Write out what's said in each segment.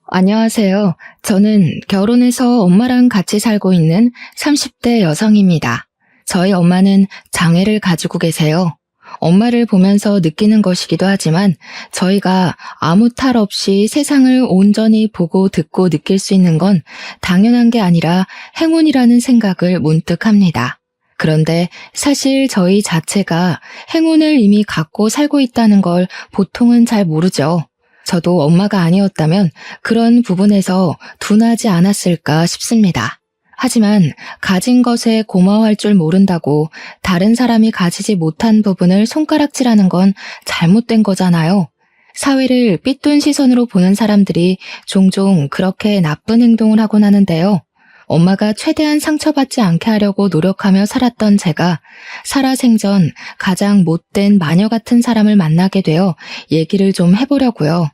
안녕하세요. 저는 결혼해서 엄마랑 같이 살고 있는 30대 여성입니다. 저희 엄마는 장애를 가지고 계세요. 엄마를 보면서 느끼는 것이기도 하지만 저희가 아무 탈 없이 세상을 온전히 보고 듣고 느낄 수 있는 건 당연한 게 아니라 행운이라는 생각을 문득 합니다. 그런데 사실 저희 자체가 행운을 이미 갖고 살고 있다는 걸 보통은 잘 모르죠. 저도 엄마가 아니었다면 그런 부분에서 둔하지 않았을까 싶습니다. 하지만 가진 것에 고마워할 줄 모른다고 다른 사람이 가지지 못한 부분을 손가락질하는 건 잘못된 거잖아요. 사회를 삐뚤 시선으로 보는 사람들이 종종 그렇게 나쁜 행동을 하곤 하는데요. 엄마가 최대한 상처받지 않게 하려고 노력하며 살았던 제가 살아생전 가장 못된 마녀 같은 사람을 만나게 되어 얘기를 좀 해보려고요.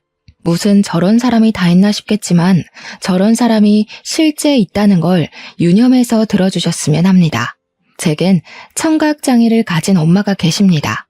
무슨 저런 사람이 다 있나 싶겠지만 저런 사람이 실제 있다는 걸 유념해서 들어주셨으면 합니다. 제겐 청각장애를 가진 엄마가 계십니다.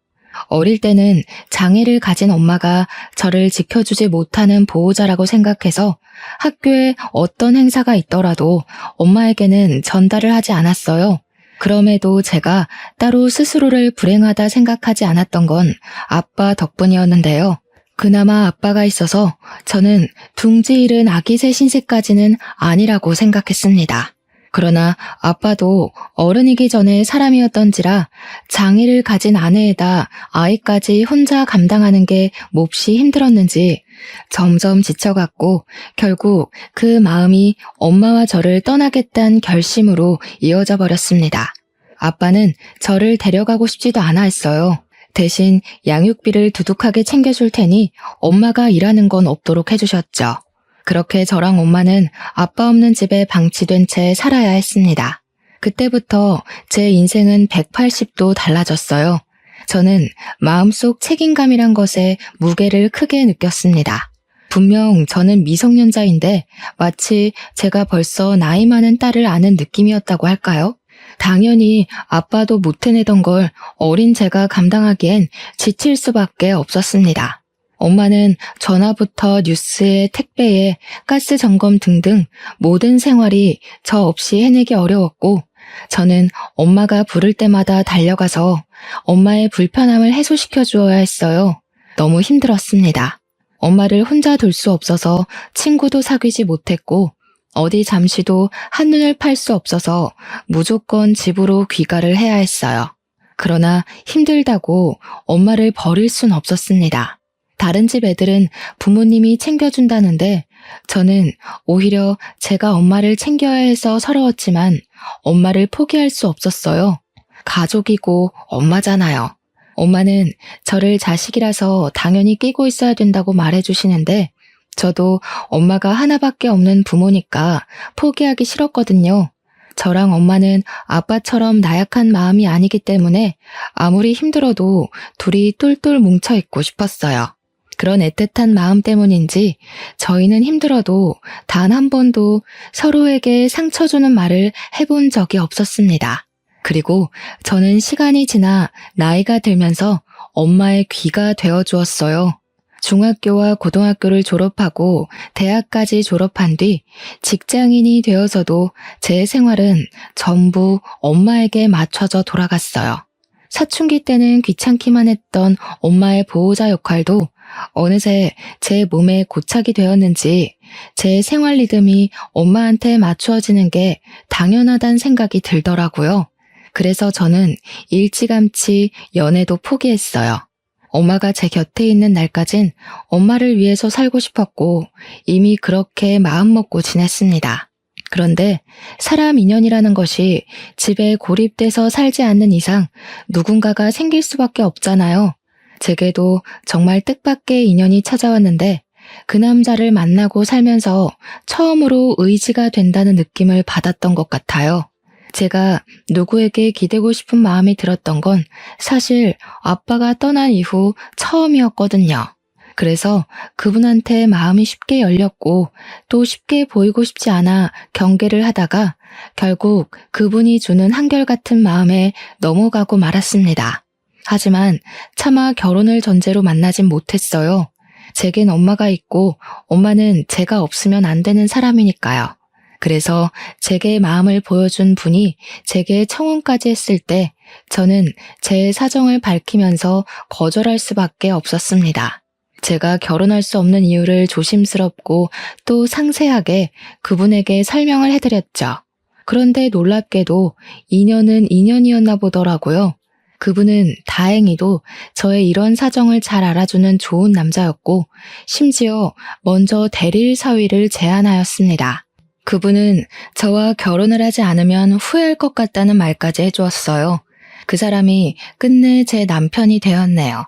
어릴 때는 장애를 가진 엄마가 저를 지켜주지 못하는 보호자라고 생각해서 학교에 어떤 행사가 있더라도 엄마에게는 전달을 하지 않았어요. 그럼에도 제가 따로 스스로를 불행하다 생각하지 않았던 건 아빠 덕분이었는데요. 그나마 아빠가 있어서 저는 둥지 잃은 아기 새 신세까지는 아니라고 생각했습니다. 그러나 아빠도 어른이기 전에 사람이었던지라 장애를 가진 아내에다 아이까지 혼자 감당하는 게 몹시 힘들었는지 점점 지쳐갔고 결국 그 마음이 엄마와 저를 떠나겠다는 결심으로 이어져 버렸습니다. 아빠는 저를 데려가고 싶지도 않아 했어요. 대신 양육비를 두둑하게 챙겨줄 테니 엄마가 일하는 건 없도록 해주셨죠. 그렇게 저랑 엄마는 아빠 없는 집에 방치된 채 살아야 했습니다. 그때부터 제 인생은 180도 달라졌어요. 저는 마음속 책임감이란 것에 무게를 크게 느꼈습니다. 분명 저는 미성년자인데 마치 제가 벌써 나이 많은 딸을 아는 느낌이었다고 할까요? 당연히 아빠도 못 해내던 걸 어린 제가 감당하기엔 지칠 수밖에 없었습니다. 엄마는 전화부터 뉴스에 택배에 가스 점검 등등 모든 생활이 저 없이 해내기 어려웠고 저는 엄마가 부를 때마다 달려가서 엄마의 불편함을 해소시켜 주어야 했어요. 너무 힘들었습니다. 엄마를 혼자 둘 수 없어서 친구도 사귀지 못했고 어디 잠시도 한눈을 팔 수 없어서 무조건 집으로 귀가를 해야 했어요. 그러나 힘들다고 엄마를 버릴 순 없었습니다. 다른 집 애들은 부모님이 챙겨준다는데 저는 오히려 제가 엄마를 챙겨야 해서 서러웠지만 엄마를 포기할 수 없었어요. 가족이고 엄마잖아요. 엄마는 저를 자식이라서 당연히 끼고 있어야 된다고 말해주시는데 저도 엄마가 하나밖에 없는 부모니까 포기하기 싫었거든요. 저랑 엄마는 아빠처럼 나약한 마음이 아니기 때문에 아무리 힘들어도 둘이 똘똘 뭉쳐있고 싶었어요. 그런 애틋한 마음 때문인지 저희는 힘들어도 단 한 번도 서로에게 상처 주는 말을 해본 적이 없었습니다. 그리고 저는 시간이 지나 나이가 들면서 엄마의 귀가 되어 주었어요. 중학교와 고등학교를 졸업하고 대학까지 졸업한 뒤 직장인이 되어서도 제 생활은 전부 엄마에게 맞춰져 돌아갔어요. 사춘기 때는 귀찮기만 했던 엄마의 보호자 역할도 어느새 제 몸에 고착이 되었는지 제 생활 리듬이 엄마한테 맞추어지는 게 당연하다는 생각이 들더라고요. 그래서 저는 일찌감치 연애도 포기했어요. 엄마가 제 곁에 있는 날까진 엄마를 위해서 살고 싶었고 이미 그렇게 마음먹고 지냈습니다. 그런데 사람 인연이라는 것이 집에 고립돼서 살지 않는 이상 누군가가 생길 수밖에 없잖아요. 제게도 정말 뜻밖의 인연이 찾아왔는데 그 남자를 만나고 살면서 처음으로 의지가 된다는 느낌을 받았던 것 같아요. 제가 누구에게 기대고 싶은 마음이 들었던 건 사실 아빠가 떠난 이후 처음이었거든요. 그래서 그분한테 마음이 쉽게 열렸고 또 쉽게 보이고 싶지 않아 경계를 하다가 결국 그분이 주는 한결같은 마음에 넘어가고 말았습니다. 하지만 차마 결혼을 전제로 만나진 못했어요. 제겐 엄마가 있고 엄마는 제가 없으면 안 되는 사람이니까요. 그래서 제게 마음을 보여준 분이 제게 청혼까지 했을 때 저는 제 사정을 밝히면서 거절할 수밖에 없었습니다. 제가 결혼할 수 없는 이유를 조심스럽고 또 상세하게 그분에게 설명을 해드렸죠. 그런데 놀랍게도 인연은 인연이었나 보더라고요. 그분은 다행히도 저의 이런 사정을 잘 알아주는 좋은 남자였고 심지어 먼저 대리일 사위를 제안하였습니다. 그분은 저와 결혼을 하지 않으면 후회할 것 같다는 말까지 해주었어요. 그 사람이 끝내 제 남편이 되었네요.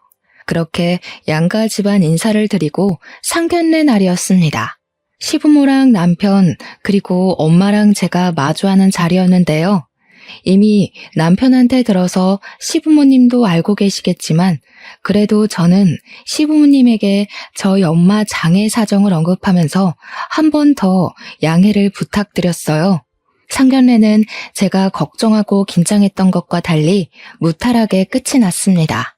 그렇게 양가 집안 인사를 드리고 상견례 날이었습니다. 시부모랑 남편 그리고 엄마랑 제가 마주하는 자리였는데요. 이미 남편한테 들어서 시부모님도 알고 계시겠지만 그래도 저는 시부모님에게 저희 엄마 장애 사정을 언급하면서 한 번 더 양해를 부탁드렸어요. 상견례는 제가 걱정하고 긴장했던 것과 달리 무탈하게 끝이 났습니다.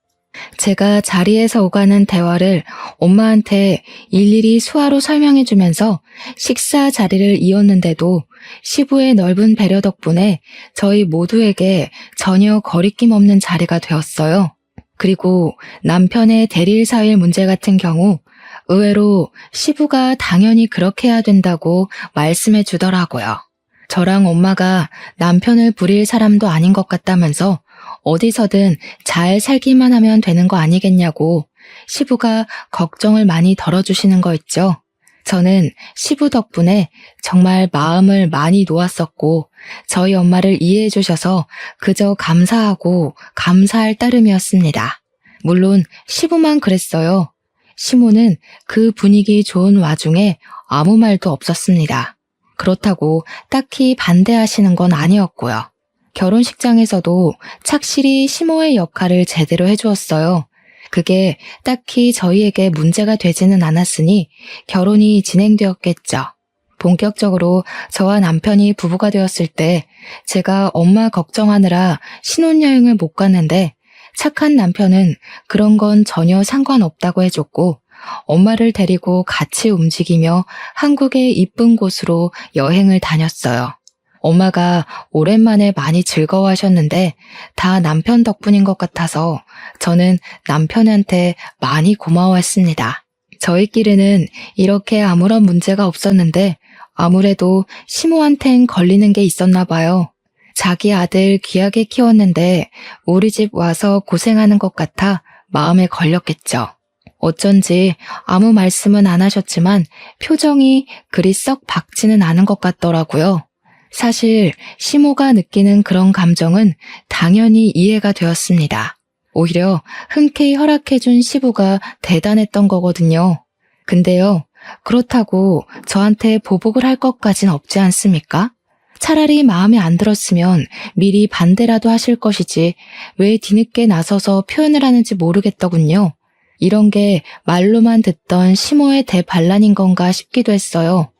제가 자리에서 오가는 대화를 엄마한테 일일이 수화로 설명해주면서 식사 자리를 이었는데도 시부의 넓은 배려 덕분에 저희 모두에게 전혀 거리낌 없는 자리가 되었어요. 그리고 남편의 대리일 사위일 문제 같은 경우 의외로 시부가 당연히 그렇게 해야 된다고 말씀해 주더라고요. 저랑 엄마가 남편을 부릴 사람도 아닌 것 같다면서 어디서든 잘 살기만 하면 되는 거 아니겠냐고 시부가 걱정을 많이 덜어주시는 거 있죠. 저는 시부 덕분에 정말 마음을 많이 놓았었고 저희 엄마를 이해해 주셔서 그저 감사하고 감사할 따름이었습니다. 물론 시부만 그랬어요. 시모는 그 분위기 좋은 와중에 아무 말도 없었습니다. 그렇다고 딱히 반대하시는 건 아니었고요. 결혼식장에서도 착실히 시모의 역할을 제대로 해주었어요. 그게 딱히 저희에게 문제가 되지는 않았으니 결혼이 진행되었겠죠. 본격적으로 저와 남편이 부부가 되었을 때 제가 엄마 걱정하느라 신혼여행을 못 갔는데 착한 남편은 그런 건 전혀 상관없다고 해줬고 엄마를 데리고 같이 움직이며 한국의 이쁜 곳으로 여행을 다녔어요. 엄마가 오랜만에 많이 즐거워하셨는데 다 남편 덕분인 것 같아서 저는 남편한테 많이 고마워했습니다. 저희끼리는 이렇게 아무런 문제가 없었는데 아무래도 시모한텐 걸리는 게 있었나 봐요. 자기 아들 귀하게 키웠는데 우리 집 와서 고생하는 것 같아 마음에 걸렸겠죠. 어쩐지 아무 말씀은 안 하셨지만 표정이 그리 썩 밝지는 않은 것 같더라고요. 사실 시모가 느끼는 그런 감정은 당연히 이해가 되었습니다. 오히려 흔쾌히 허락해준 시부가 대단했던 거거든요. 근데요, 그렇다고 저한테 보복을 할 것까진 없지 않습니까? 차라리 마음에 안 들었으면 미리 반대라도 하실 것이지 왜 뒤늦게 나서서 표현을 하는지 모르겠더군요. 이런 게 말로만 듣던 시모의 대반란인 건가 싶기도 했어요.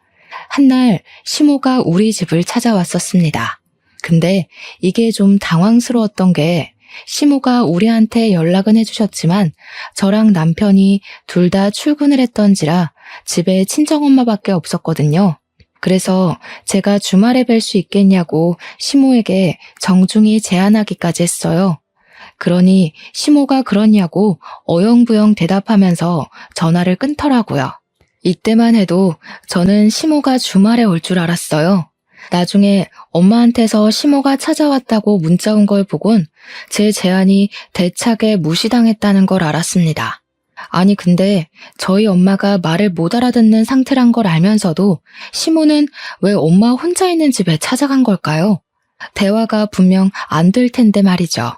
한날 시모가 우리 집을 찾아왔었습니다. 근데 이게 좀 당황스러웠던 게 시모가 우리한테 연락은 해주셨지만 저랑 남편이 둘 다 출근을 했던지라 집에 친정엄마밖에 없었거든요. 그래서 제가 주말에 뵐 수 있겠냐고 시모에게 정중히 제안하기까지 했어요. 그러니 시모가 그러냐고 어영부영 대답하면서 전화를 끊더라고요. 이때만 해도 저는 시모가 주말에 올 줄 알았어요. 나중에 엄마한테서 시모가 찾아왔다고 문자 온 걸 보곤 제 제안이 대차게 무시당했다는 걸 알았습니다. 아니 근데 저희 엄마가 말을 못 알아듣는 상태란 걸 알면서도 시모는 왜 엄마 혼자 있는 집에 찾아간 걸까요? 대화가 분명 안 될 텐데 말이죠.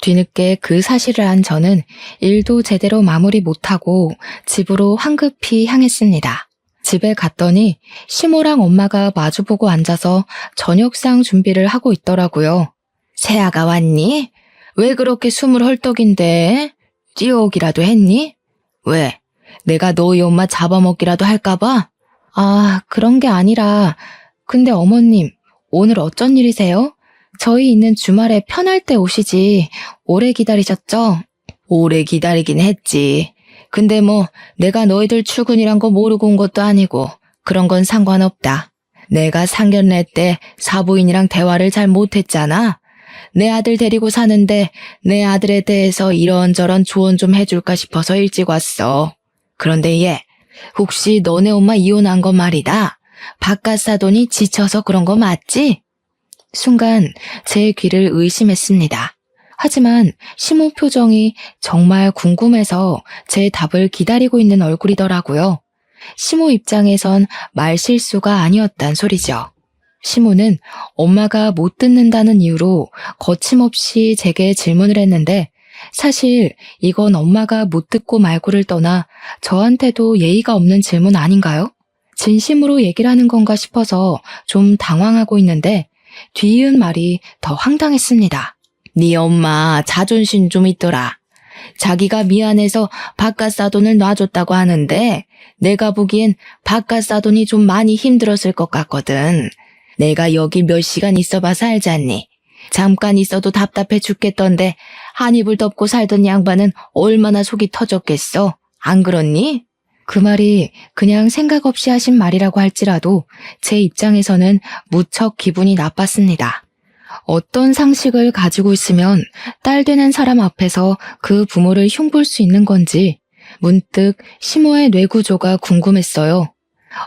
뒤늦게 그 사실을 안 저는 일도 제대로 마무리 못하고 집으로 황급히 향했습니다. 집에 갔더니 시모랑 엄마가 마주보고 앉아서 저녁상 준비를 하고 있더라고요. 새아가 왔니? 왜 그렇게 숨을 헐떡인데? 뛰어오기라도 했니? 왜? 내가 너희 엄마 잡아먹기라도 할까봐? 아, 그런 게 아니라 근데 어머님, 오늘 어쩐 일이세요? 저희 있는 주말에 편할 때 오시지 오래 기다리셨죠? 오래 기다리긴 했지. 근데 뭐 내가 너희들 출근이란 거 모르고 온 것도 아니고 그런 건 상관없다. 내가 상견례 때 사부인이랑 대화를 잘 못했잖아. 내 아들 데리고 사는데 내 아들에 대해서 이런저런 조언 좀 해줄까 싶어서 일찍 왔어. 그런데 얘, 혹시 너네 엄마 이혼한 거 말이다. 바깥 사돈이 지쳐서 그런 거 맞지? 순간 제 귀를 의심했습니다. 하지만 시모 표정이 정말 궁금해서 제 답을 기다리고 있는 얼굴이더라고요. 시모 입장에선 말실수가 아니었단 소리죠. 시모는 엄마가 못 듣는다는 이유로 거침없이 제게 질문을 했는데 사실 이건 엄마가 못 듣고 말고를 떠나 저한테도 예의가 없는 질문 아닌가요? 진심으로 얘기를 하는 건가 싶어서 좀 당황하고 있는데 뒤이은 말이 더 황당했습니다. 네 엄마 자존심 좀 있더라. 자기가 미안해서 바깥 사돈을 놔줬다고 하는데 내가 보기엔 바깥 사돈이 좀 많이 힘들었을 것 같거든. 내가 여기 몇 시간 있어봐서 알잖니. 잠깐 있어도 답답해 죽겠던데 한 이불 덮고 살던 양반은 얼마나 속이 터졌겠어. 안 그렇니? 그 말이 그냥 생각 없이 하신 말이라고 할지라도 제 입장에서는 무척 기분이 나빴습니다. 어떤 상식을 가지고 있으면 딸 되는 사람 앞에서 그 부모를 흉볼 수 있는 건지 문득 시모의 뇌구조가 궁금했어요.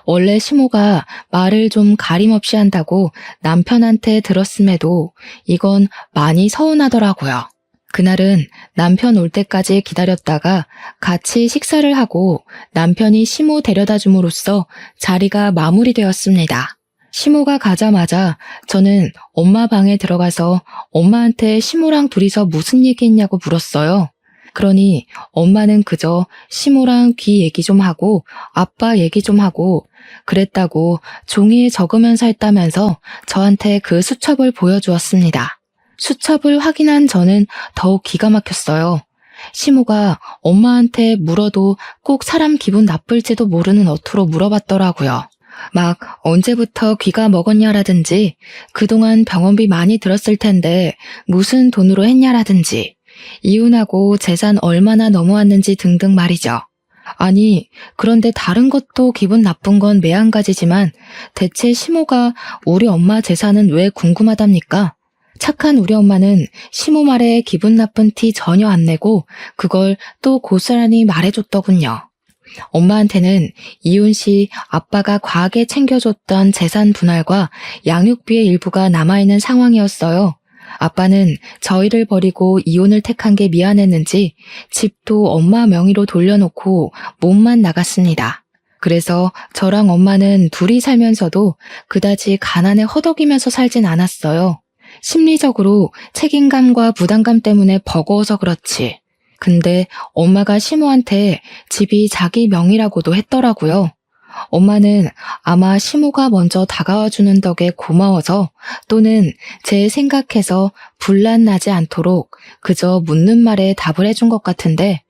원래 시모가 말을 좀 가림없이 한다고 남편한테 들었음에도 이건 많이 서운하더라고요. 그날은 남편 올 때까지 기다렸다가 같이 식사를 하고 남편이 시모 데려다 줌으로써 자리가 마무리되었습니다. 시모가 가자마자 저는 엄마 방에 들어가서 엄마한테 시모랑 둘이서 무슨 얘기했냐고 물었어요. 그러니 엄마는 그저 시모랑 귀 얘기 좀 하고 아빠 얘기 좀 하고 그랬다고 종이에 적으면서 했다면서 저한테 그 수첩을 보여주었습니다. 수첩을 확인한 저는 더욱 기가 막혔어요. 시모가 엄마한테 물어도 꼭 사람 기분 나쁠지도 모르는 어투로 물어봤더라고요. 막 언제부터 귀가 먹었냐라든지 그동안 병원비 많이 들었을 텐데 무슨 돈으로 했냐라든지 이혼하고 재산 얼마나 넘어왔는지 등등 말이죠. 아니, 그런데 다른 것도 기분 나쁜 건 매한가지지만 대체 시모가 우리 엄마 재산은 왜 궁금하답니까? 착한 우리 엄마는 시모 말에 기분 나쁜 티 전혀 안 내고 그걸 또 고스란히 말해줬더군요. 엄마한테는 이혼 시 아빠가 과하게 챙겨줬던 재산 분할과 양육비의 일부가 남아있는 상황이었어요. 아빠는 저희를 버리고 이혼을 택한 게 미안했는지 집도 엄마 명의로 돌려놓고 몸만 나갔습니다. 그래서 저랑 엄마는 둘이 살면서도 그다지 가난에 허덕이면서 살진 않았어요. 심리적으로 책임감과 부담감 때문에 버거워서 그렇지. 근데 엄마가 시모한테 집이 자기 명의라고도 했더라고요. 엄마는 아마 시모가 먼저 다가와주는 덕에 고마워서 또는 제 생각해서 분란 나지 않도록 그저 묻는 말에 답을 해준 것 같은데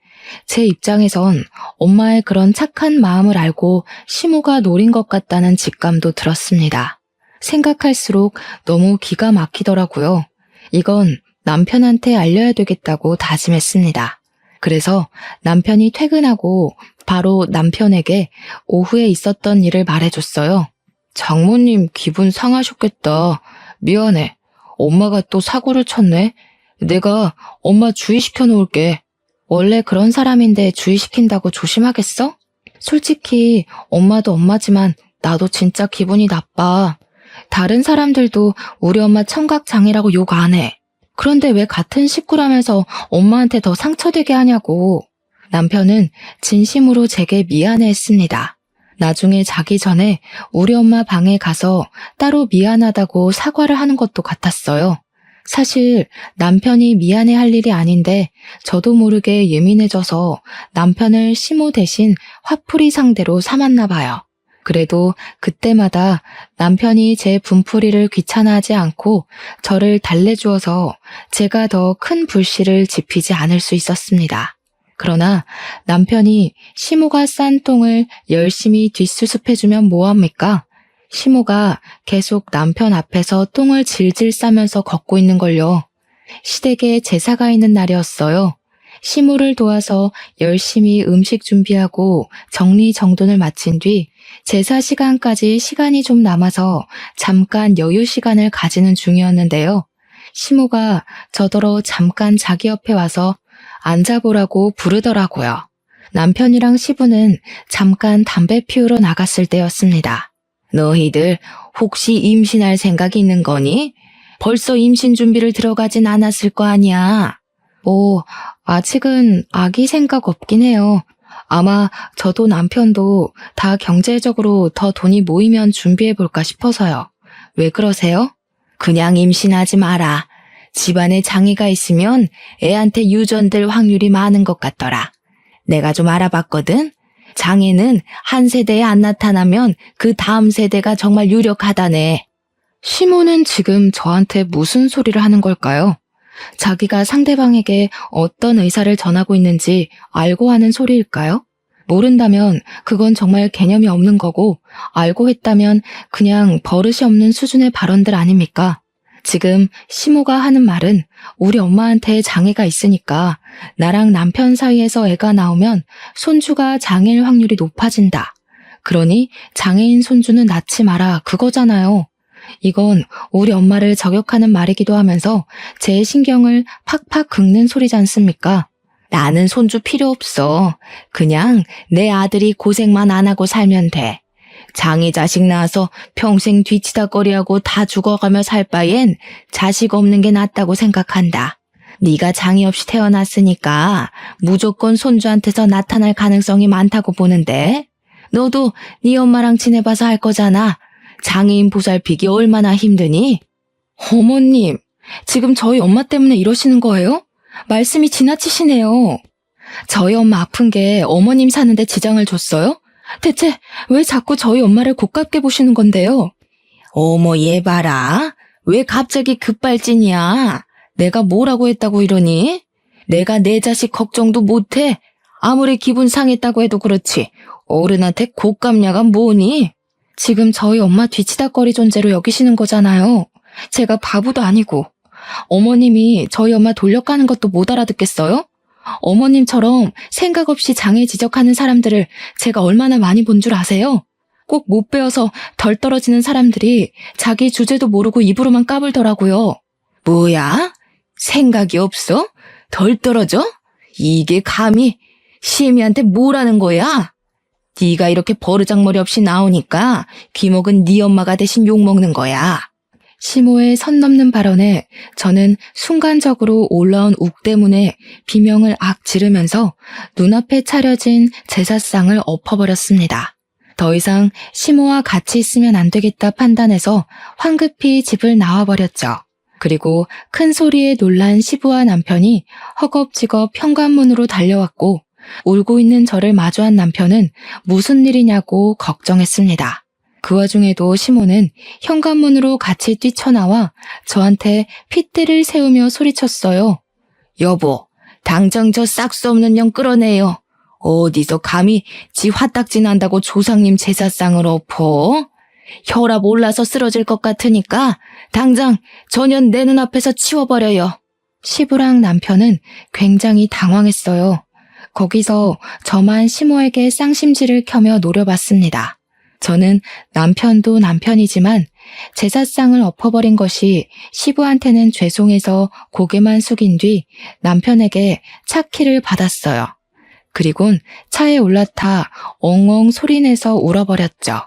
제 입장에선 엄마의 그런 착한 마음을 알고 시모가 노린 것 같다는 직감도 들었습니다. 생각할수록 너무 기가 막히더라고요. 이건 남편한테 알려야 되겠다고 다짐했습니다. 그래서 남편이 퇴근하고 바로 남편에게 오후에 있었던 일을 말해줬어요. 장모님 기분 상하셨겠다. 미안해. 엄마가 또 사고를 쳤네. 내가 엄마 주의시켜 놓을게. 원래 그런 사람인데 주의시킨다고 조심하겠어? 솔직히 엄마도 엄마지만 나도 진짜 기분이 나빠. 다른 사람들도 우리 엄마 청각장애라고 욕 안 해. 그런데 왜 같은 식구라면서 엄마한테 더 상처되게 하냐고. 남편은 진심으로 제게 미안해했습니다. 나중에 자기 전에 우리 엄마 방에 가서 따로 미안하다고 사과를 하는 것도 같았어요. 사실 남편이 미안해할 일이 아닌데 저도 모르게 예민해져서 남편을 시모 대신 화풀이 상대로 삼았나 봐요. 그래도 그때마다 남편이 제 분풀이를 귀찮아하지 않고 저를 달래주어서 제가 더 큰 불씨를 지피지 않을 수 있었습니다. 그러나 남편이 시모가 싼 똥을 열심히 뒷수습해주면 뭐합니까? 시모가 계속 남편 앞에서 똥을 질질 싸면서 걷고 있는 걸요. 시댁에 제사가 있는 날이었어요. 시모를 도와서 열심히 음식 준비하고 정리정돈을 마친 뒤 제사 시간까지 시간이 좀 남아서 잠깐 여유 시간을 가지는 중이었는데요. 시모가 저더러 잠깐 자기 옆에 와서 앉아보라고 부르더라고요. 남편이랑 시부는 잠깐 담배 피우러 나갔을 때였습니다. 너희들 혹시 임신할 생각이 있는 거니? 벌써 임신 준비를 들어가진 않았을 거 아니야. 아직은 아기 생각 없긴 해요. 아마 저도 남편도 다 경제적으로 더 돈이 모이면 준비해볼까 싶어서요. 왜 그러세요? 그냥 임신하지 마라. 집안에 장애가 있으면 애한테 유전될 확률이 많은 것 같더라. 내가 좀 알아봤거든. 장애는 한 세대에 안 나타나면 그 다음 세대가 정말 유력하다네. 시모는 지금 저한테 무슨 소리를 하는 걸까요? 자기가 상대방에게 어떤 의사를 전하고 있는지 알고 하는 소리일까요? 모른다면 그건 정말 개념이 없는 거고, 알고 했다면 그냥 버릇이 없는 수준의 발언들 아닙니까? 지금 시모가 하는 말은 우리 엄마한테 장애가 있으니까 나랑 남편 사이에서 애가 나오면 손주가 장애일 확률이 높아진다. 그러니 장애인 손주는 낳지 마라, 그거잖아요. 이건 우리 엄마를 저격하는 말이기도 하면서 제 신경을 팍팍 긁는 소리지 않습니까? 나는 손주 필요 없어. 그냥 내 아들이 고생만 안 하고 살면 돼. 장애 자식 낳아서 평생 뒤치다꺼리하고 다 죽어가며 살 바엔 자식 없는 게 낫다고 생각한다. 네가 장애 없이 태어났으니까 무조건 손주한테서 나타날 가능성이 많다고 보는데, 너도 네 엄마랑 지내봐서 알 거잖아. 장애인 보살피기 얼마나 힘드니? 어머님, 지금 저희 엄마 때문에 이러시는 거예요? 말씀이 지나치시네요. 저희 엄마 아픈 게 어머님 사는데 지장을 줬어요? 대체 왜 자꾸 저희 엄마를 고깝게 보시는 건데요? 어머, 얘 봐라. 왜 갑자기 급발진이야? 내가 뭐라고 했다고 이러니? 내가 내 자식 걱정도 못해? 아무리 기분 상했다고 해도 그렇지. 어른한테 고깝냐가 뭐니? 지금 저희 엄마 뒤치다꺼리 존재로 여기시는 거잖아요. 제가 바보도 아니고. 어머님이 저희 엄마 돌려가는 것도 못 알아듣겠어요? 어머님처럼 생각 없이 장애 지적하는 사람들을 제가 얼마나 많이 본 줄 아세요? 꼭 못 배워서 덜 떨어지는 사람들이 자기 주제도 모르고 입으로만 까불더라고요. 뭐야? 생각이 없어? 덜 떨어져? 이게 감히 시애미한테 뭐라는 거야? 네가 이렇게 버르장머리 없이 나오니까 귀목은 네 엄마가 대신 욕먹는 거야. 시모의 선 넘는 발언에 저는 순간적으로 올라온 욱 때문에 비명을 악 지르면서 눈앞에 차려진 제사상을 엎어버렸습니다. 더 이상 시모와 같이 있으면 안 되겠다 판단해서 황급히 집을 나와버렸죠. 그리고 큰 소리에 놀란 시부와 남편이 허겁지겁 현관문으로 달려왔고, 울고 있는 저를 마주한 남편은 무슨 일이냐고 걱정했습니다. 그 와중에도 시모는 현관문으로 같이 뛰쳐나와 저한테 핏대를 세우며 소리쳤어요. 여보, 당장 저 싹수 없는 년 끌어내요. 어디서 감히 지 화딱지 난다고 조상님 제사상을 엎어? 혈압 올라서 쓰러질 것 같으니까 당장 저 년 내 눈앞에서 치워버려요. 시부랑 남편은 굉장히 당황했어요. 거기서 저만 시모에게 쌍심지를 켜며 노려봤습니다. 저는 남편도 남편이지만 제사상을 엎어버린 것이 시부한테는 죄송해서 고개만 숙인 뒤 남편에게 차 키를 받았어요. 그리곤 차에 올라타 엉엉 소리내서 울어버렸죠.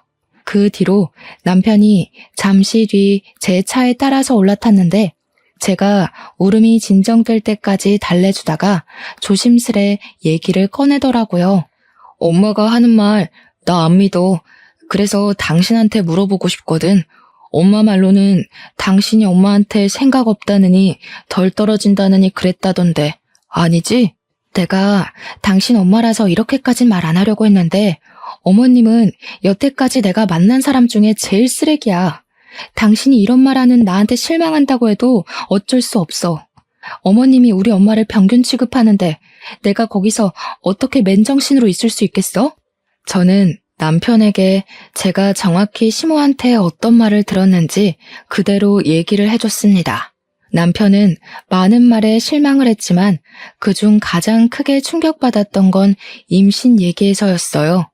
그 뒤로 남편이 잠시 뒤 제 차에 따라서 올라탔는데 제가 울음이 진정될 때까지 달래주다가 조심스레 얘기를 꺼내더라고요. 엄마가 하는 말 나 안 믿어. 그래서 당신한테 물어보고 싶거든. 엄마 말로는 당신이 엄마한테 생각 없다느니 덜 떨어진다느니 그랬다던데 아니지? 내가 당신 엄마라서 이렇게까진 말 안 하려고 했는데 어머님은 여태까지 내가 만난 사람 중에 제일 쓰레기야. 당신이 이런 말하는 나한테 실망한다고 해도 어쩔 수 없어. 어머님이 우리 엄마를 평균 취급하는데 내가 거기서 어떻게 맨정신으로 있을 수 있겠어? 저는 남편에게 제가 정확히 시모한테 어떤 말을 들었는지 그대로 얘기를 해줬습니다. 남편은 많은 말에 실망을 했지만 그중 가장 크게 충격받았던 건 임신 얘기에서였어요.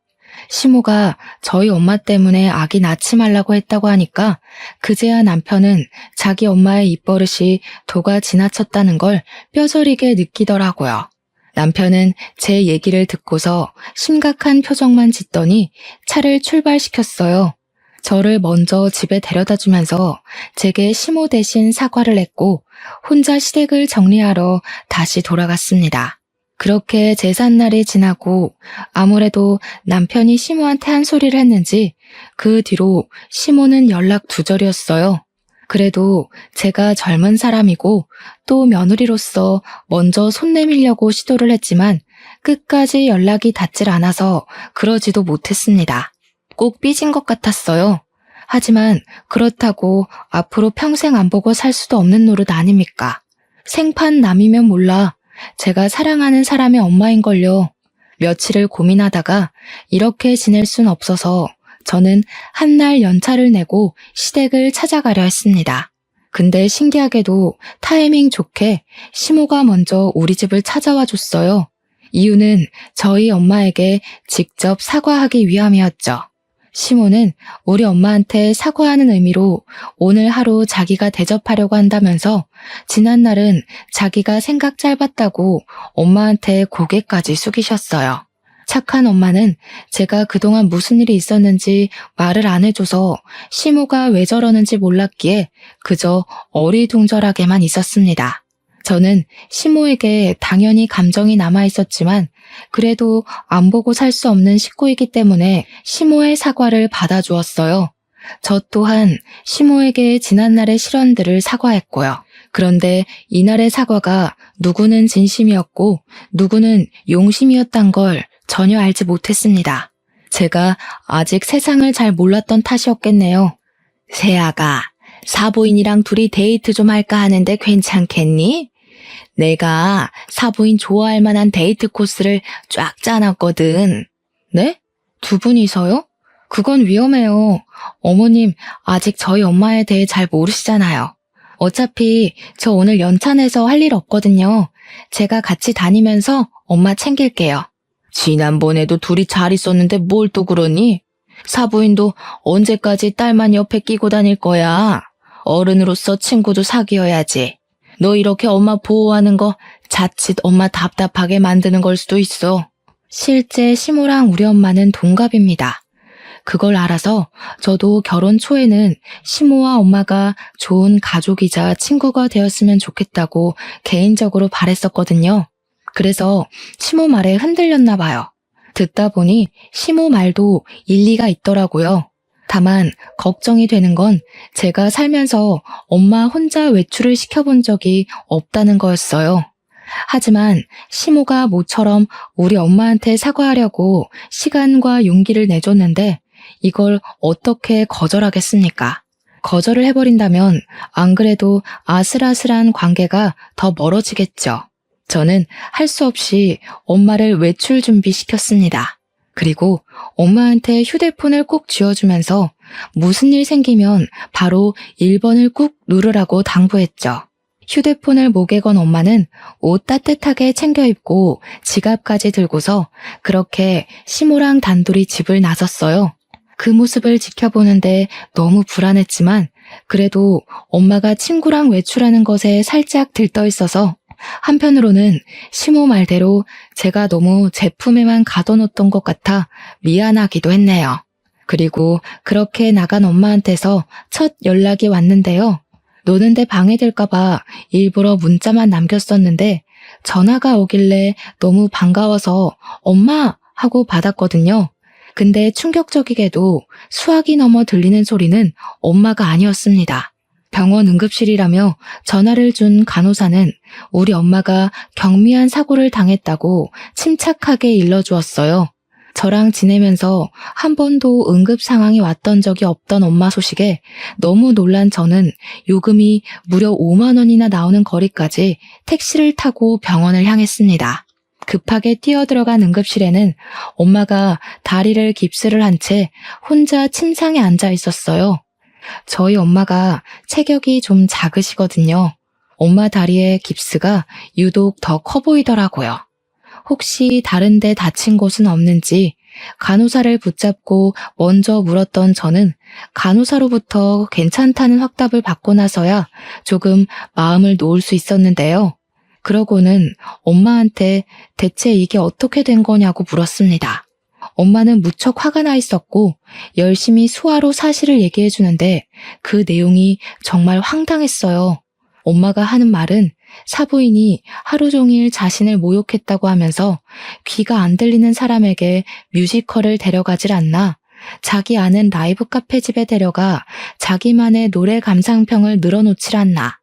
시모가 저희 엄마 때문에 아기 낳지 말라고 했다고 하니까 그제야 남편은 자기 엄마의 입버릇이 도가 지나쳤다는 걸 뼈저리게 느끼더라고요. 남편은 제 얘기를 듣고서 심각한 표정만 짓더니 차를 출발시켰어요. 저를 먼저 집에 데려다 주면서 제게 시모 대신 사과를 했고 혼자 시댁을 정리하러 다시 돌아갔습니다. 그렇게 제삿날이 지나고 아무래도 남편이 시모한테 한 소리를 했는지 그 뒤로 시모는 연락 두절이었어요. 그래도 제가 젊은 사람이고 또 며느리로서 먼저 손 내밀려고 시도를 했지만 끝까지 연락이 닿질 않아서 그러지도 못했습니다. 꼭 삐진 것 같았어요. 하지만 그렇다고 앞으로 평생 안 보고 살 수도 없는 노릇 아닙니까? 생판 남이면 몰라. 제가 사랑하는 사람의 엄마인걸요. 며칠을 고민하다가 이렇게 지낼 순 없어서 저는 한날 연차를 내고 시댁을 찾아가려 했습니다. 근데 신기하게도 타이밍 좋게 시모가 먼저 우리 집을 찾아와 줬어요. 이유는 저희 엄마에게 직접 사과하기 위함이었죠. 시모는 우리 엄마한테 사과하는 의미로 오늘 하루 자기가 대접하려고 한다면서 지난날은 자기가 생각 짧았다고 엄마한테 고개까지 숙이셨어요. 착한 엄마는 제가 그동안 무슨 일이 있었는지 말을 안 해줘서 시모가 왜 저러는지 몰랐기에 그저 어리둥절하게만 있었습니다. 저는 시모에게 당연히 감정이 남아있었지만 그래도 안 보고 살 수 없는 식구이기 때문에 시모의 사과를 받아주었어요. 저 또한 시모에게 지난날의 실언들을 사과했고요. 그런데 이날의 사과가 누구는 진심이었고 누구는 용심이었단 걸 전혀 알지 못했습니다. 제가 아직 세상을 잘 몰랐던 탓이었겠네요. 세아가, 사부인이랑 둘이 데이트 좀 할까 하는데 괜찮겠니? 내가 사부인 좋아할 만한 데이트 코스를 쫙 짜놨거든. 네? 두 분이서요? 그건 위험해요. 어머님 아직 저희 엄마에 대해 잘 모르시잖아요. 어차피 저 오늘 연차 내서 할 일 없거든요. 제가 같이 다니면서 엄마 챙길게요. 지난번에도 둘이 잘 있었는데 뭘 또 그러니? 사부인도 언제까지 딸만 옆에 끼고 다닐 거야. 어른으로서 친구도 사귀어야지. 너 이렇게 엄마 보호하는 거 자칫 엄마 답답하게 만드는 걸 수도 있어. 실제 시모랑 우리 엄마는 동갑입니다. 그걸 알아서 저도 결혼 초에는 시모와 엄마가 좋은 가족이자 친구가 되었으면 좋겠다고 개인적으로 바랬었거든요. 그래서 시모 말에 흔들렸나 봐요. 듣다 보니 시모 말도 일리가 있더라고요. 다만 걱정이 되는 건 제가 살면서 엄마 혼자 외출을 시켜본 적이 없다는 거였어요. 하지만 시모가 모처럼 우리 엄마한테 사과하려고 시간과 용기를 내줬는데 이걸 어떻게 거절하겠습니까? 거절을 해버린다면 안 그래도 아슬아슬한 관계가 더 멀어지겠죠. 저는 할 수 없이 엄마를 외출 준비시켰습니다. 그리고 엄마한테 휴대폰을 꼭 쥐어주면서 무슨 일 생기면 바로 1번을 꾹 누르라고 당부했죠. 휴대폰을 목에 건 엄마는 옷 따뜻하게 챙겨 입고 지갑까지 들고서 그렇게 시모랑 단둘이 집을 나섰어요. 그 모습을 지켜보는데 너무 불안했지만 그래도 엄마가 친구랑 외출하는 것에 살짝 들떠 있어서 한편으로는 시모 말대로 제가 너무 제 품에만 가둬놓던 것 같아 미안하기도 했네요. 그리고 그렇게 나간 엄마한테서 첫 연락이 왔는데요. 노는데 방해될까봐 일부러 문자만 남겼었는데 전화가 오길래 너무 반가워서 엄마 하고 받았거든요. 근데 충격적이게도 수화기 넘어 들리는 소리는 엄마가 아니었습니다. 병원 응급실이라며 전화를 준 간호사는 우리 엄마가 경미한 사고를 당했다고 침착하게 일러주었어요. 저랑 지내면서 한 번도 응급 상황이 왔던 적이 없던 엄마 소식에 너무 놀란 저는 요금이 무려 5만 원이나 나오는 거리까지 택시를 타고 병원을 향했습니다. 급하게 뛰어들어간 응급실에는 엄마가 다리를 깁스를 한 채 혼자 침상에 앉아 있었어요. 저희 엄마가 체격이 좀 작으시거든요. 엄마 다리에 깁스가 유독 더 커 보이더라고요. 혹시 다른 데 다친 곳은 없는지 간호사를 붙잡고 먼저 물었던 저는 간호사로부터 괜찮다는 확답을 받고 나서야 조금 마음을 놓을 수 있었는데요. 그러고는 엄마한테 대체 이게 어떻게 된 거냐고 물었습니다. 엄마는 무척 화가 나 있었고 열심히 수화로 사실을 얘기해 주는데 그 내용이 정말 황당했어요. 엄마가 하는 말은 사부인이 하루 종일 자신을 모욕했다고 하면서 귀가 안 들리는 사람에게 뮤지컬을 데려가질 않나, 자기 아는 라이브 카페 집에 데려가 자기만의 노래 감상평을 늘어놓질 않나,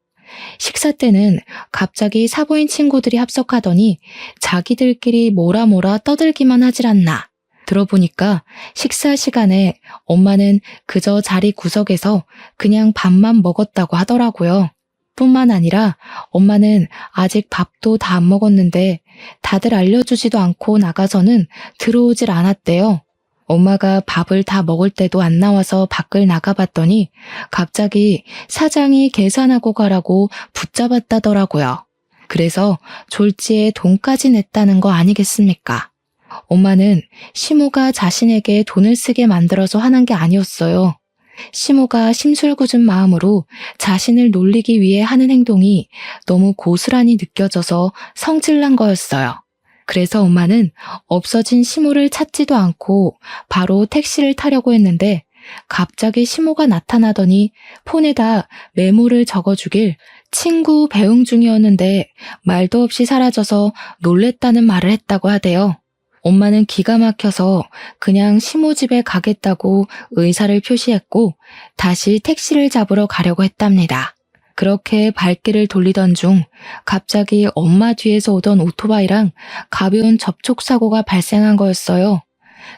식사 때는 갑자기 사부인 친구들이 합석하더니 자기들끼리 뭐라 떠들기만 하질 않나. 들어보니까 식사 시간에 엄마는 그저 자리 구석에서 그냥 밥만 먹었다고 하더라고요. 뿐만 아니라 엄마는 아직 밥도 다 안 먹었는데 다들 알려주지도 않고 나가서는 들어오질 않았대요. 엄마가 밥을 다 먹을 때도 안 나와서 밖을 나가봤더니 갑자기 사장이 계산하고 가라고 붙잡았다더라고요. 그래서 졸지에 돈까지 냈다는 거 아니겠습니까? 엄마는 시모가 자신에게 돈을 쓰게 만들어서 하는 게 아니었어요. 시모가 심술궂은 마음으로 자신을 놀리기 위해 하는 행동이 너무 고스란히 느껴져서 성질난 거였어요. 그래서 엄마는 없어진 시모를 찾지도 않고 바로 택시를 타려고 했는데 갑자기 시모가 나타나더니 폰에다 메모를 적어주길 친구 배웅 중이었는데 말도 없이 사라져서 놀랬다는 말을 했다고 하대요. 엄마는 기가 막혀서 그냥 시모 집에 가겠다고 의사를 표시했고 다시 택시를 잡으러 가려고 했답니다. 그렇게 발길을 돌리던 중 갑자기 엄마 뒤에서 오던 오토바이랑 가벼운 접촉사고가 발생한 거였어요.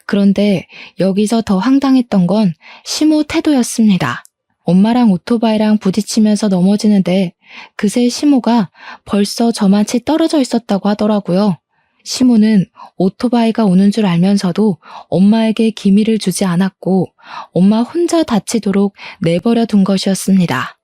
그런데 여기서 더 황당했던 건 시모 태도였습니다. 엄마랑 오토바이랑 부딪히면서 넘어지는데 그새 시모가 벌써 저만치 떨어져 있었다고 하더라고요. 시모는 오토바이가 오는 줄 알면서도 엄마에게 기미를 주지 않았고 엄마 혼자 다치도록 내버려 둔 것이었습니다.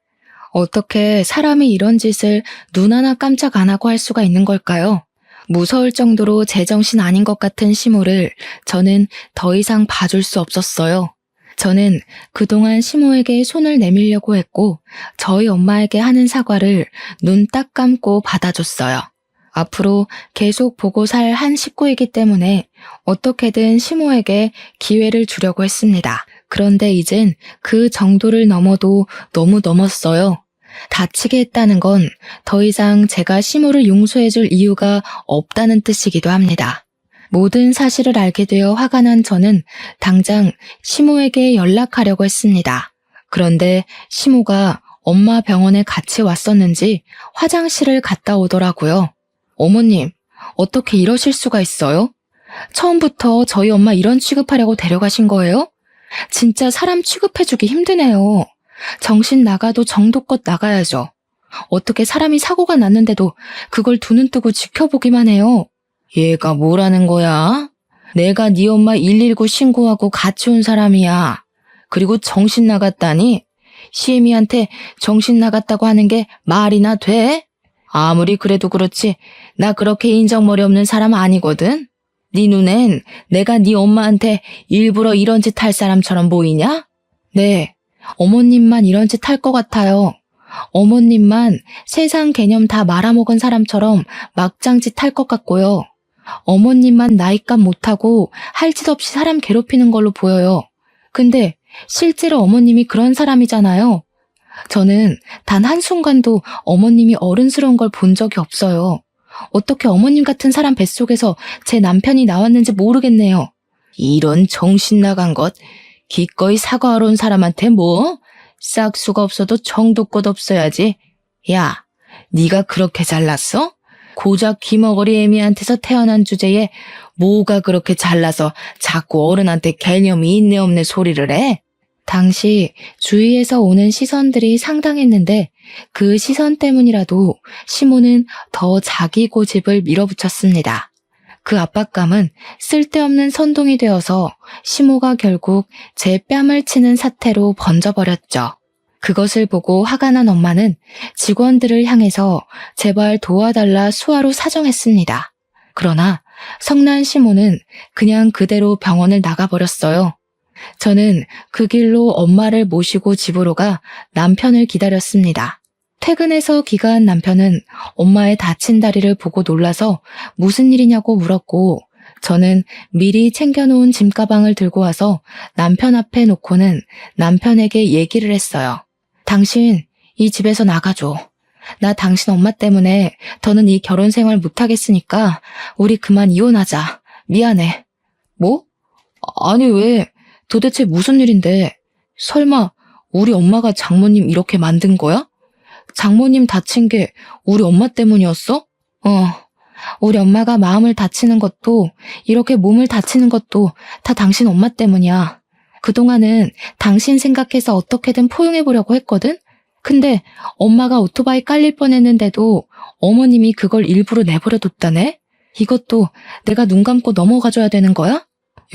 어떻게 사람이 이런 짓을 눈 하나 깜짝 안 하고 할 수가 있는 걸까요? 무서울 정도로 제정신 아닌 것 같은 시모를 저는 더 이상 봐줄 수 없었어요. 저는 그동안 시모에게 손을 내밀려고 했고 저희 엄마에게 하는 사과를 눈 딱 감고 받아줬어요. 앞으로 계속 보고 살 한 식구이기 때문에 어떻게든 시모에게 기회를 주려고 했습니다. 그런데 이젠 그 정도를 넘어도 너무 넘었어요. 다치게 했다는 건 더 이상 제가 시모를 용서해줄 이유가 없다는 뜻이기도 합니다. 모든 사실을 알게 되어 화가 난 저는 당장 시모에게 연락하려고 했습니다. 그런데 시모가 엄마 병원에 같이 왔었는지 화장실을 갔다 오더라고요. 어머님, 어떻게 이러실 수가 있어요? 처음부터 저희 엄마 이런 취급하려고 데려가신 거예요? 진짜 사람 취급해주기 힘드네요. 정신 나가도 정도껏 나가야죠. 어떻게 사람이 사고가 났는데도 그걸 두 눈 뜨고 지켜보기만 해요. 얘가 뭐라는 거야? 내가 네 엄마 119 신고하고 같이 온 사람이야. 그리고 정신 나갔다니? 시애미한테 정신 나갔다고 하는 게 말이나 돼? 아무리 그래도 그렇지 나 그렇게 인정머리 없는 사람 아니거든. 네 눈엔 내가 네 엄마한테 일부러 이런 짓 할 사람처럼 보이냐? 네, 어머님만 이런 짓 할 것 같아요. 어머님만 세상 개념 다 말아먹은 사람처럼 막장짓 할 것 같고요. 어머님만 나이값 못하고 할 짓 없이 사람 괴롭히는 걸로 보여요. 근데 실제로 어머님이 그런 사람이잖아요. 저는 단 한순간도 어머님이 어른스러운 걸 본 적이 없어요. 어떻게 어머님 같은 사람 뱃속에서 제 남편이 나왔는지 모르겠네요. 이런 정신 나간 것, 기꺼이 사과하러 온 사람한테 뭐? 싹수가 없어도 정도껏 없어야지. 야, 네가 그렇게 잘났어? 고작 귀머거리 애미한테서 태어난 주제에 뭐가 그렇게 잘나서 자꾸 어른한테 개념이 있네 없네 소리를 해? 당시 주위에서 오는 시선들이 상당했는데 그 시선 때문이라도 시모는 더 자기 고집을 밀어붙였습니다. 그 압박감은 쓸데없는 선동이 되어서 시모가 결국 제 뺨을 치는 사태로 번져버렸죠. 그것을 보고 화가 난 엄마는 직원들을 향해서 제발 도와달라 수화로 사정했습니다. 그러나 성난 시모는 그냥 그대로 병원을 나가버렸어요. 저는 그 길로 엄마를 모시고 집으로 가 남편을 기다렸습니다. 퇴근해서 귀가한 남편은 엄마의 다친 다리를 보고 놀라서 무슨 일이냐고 물었고, 저는 미리 챙겨놓은 짐가방을 들고 와서 남편 앞에 놓고는 남편에게 얘기를 했어요. 당신 이 집에서 나가줘. 나 당신 엄마 때문에 더는 이 결혼 생활 못하겠으니까 우리 그만 이혼하자. 미안해. 뭐? 아니 왜? 도대체 무슨 일인데? 설마 우리 엄마가 장모님 이렇게 만든 거야? 장모님 다친 게 우리 엄마 때문이었어? 우리 엄마가 마음을 다치는 것도 이렇게 몸을 다치는 것도 다 당신 엄마 때문이야. 그동안은 당신 생각해서 어떻게든 포용해보려고 했거든? 근데 엄마가 오토바이 깔릴 뻔했는데도 어머님이 그걸 일부러 내버려뒀다네? 이것도 내가 눈 감고 넘어가줘야 되는 거야?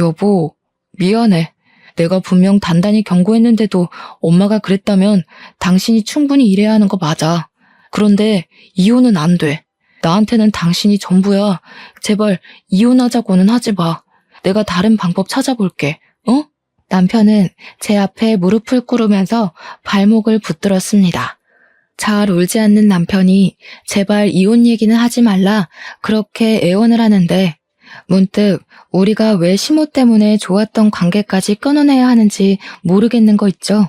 여보, 미안해. 내가 분명 단단히 경고했는데도 엄마가 그랬다면 당신이 충분히 이래야 하는 거 맞아. 그런데 이혼은 안 돼. 나한테는 당신이 전부야. 제발 이혼하자고는 하지 마. 내가 다른 방법 찾아볼게. 어? 남편은 제 앞에 무릎을 꿇으면서 발목을 붙들었습니다. 잘 울지 않는 남편이 제발 이혼 얘기는 하지 말라 그렇게 애원을 하는데 문득 우리가 왜 시모 때문에 좋았던 관계까지 끊어내야 하는지 모르겠는 거 있죠.